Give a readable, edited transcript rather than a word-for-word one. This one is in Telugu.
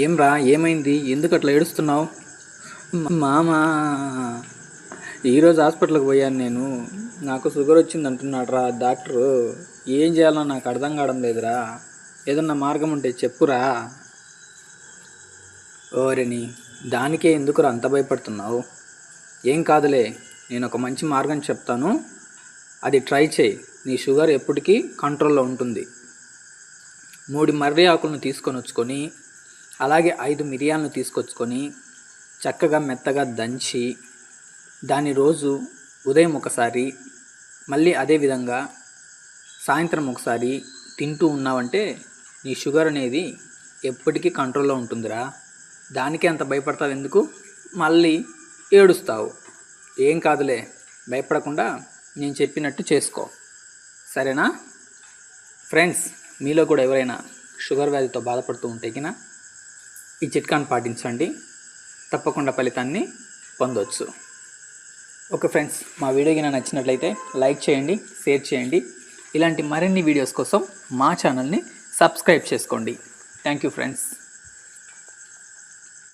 ఏంరా, ఏమైంది? ఎందుకు అట్లా ఏడుస్తున్నావు? మామా, ఈరోజు హాస్పిటల్కి పోయాను నేను. నాకు షుగర్ వచ్చింది అంటున్నాడు రా డాక్టరు. ఏం చేయాలో నాకు అర్థం కావడం లేదురా. ఏదన్నా మార్గం ఉంటే చెప్పురా. ఓరిని, దానికే ఎందుకురా అంత భయపడుతున్నావు? ఏం కాదులే, నేను ఒక మంచి మార్గం చెప్తాను, అది ట్రై చేయి. నీ షుగర్ ఎప్పటికీ కంట్రోల్లో ఉంటుంది. 3 మర్రి ఆకులను తీసుకొని వచ్చుకొని, అలాగే 5 మిరియాలను తీసుకొచ్చుకొని చక్కగా మెత్తగా దంచి దాన్ని రోజు ఉదయం ఒకసారి, మళ్ళీ అదేవిధంగా సాయంత్రం ఒకసారి తింటూ ఉన్నావంటే నీ షుగర్ అనేది ఎప్పటికీ కంట్రోల్లో ఉంటుందిరా. దానికే అంత భయపడతావు ఎందుకు? మళ్ళీ ఏడుస్తావు. ఏం కాదులే, భయపడకుండా నేను చెప్పినట్టు చేసుకో, సరేనా? ఫ్రెండ్స్, మీలో కూడా ఎవరైనా షుగర్ వ్యాధితో బాధపడుతూ ఉంటే కినా ఈ చిట్కాను పాటించండి, తప్పకుండా ఫలితాన్ని పొందవచ్చు. ఓకే ఫ్రెండ్స్, మా వీడియో కినా నచ్చినట్లయితే లైక్ చేయండి, షేర్ చేయండి. ఇలాంటి మరిన్ని వీడియోస్ కోసం మా ఛానల్ని సబ్స్క్రైబ్ చేసుకోండి. Thank you friends.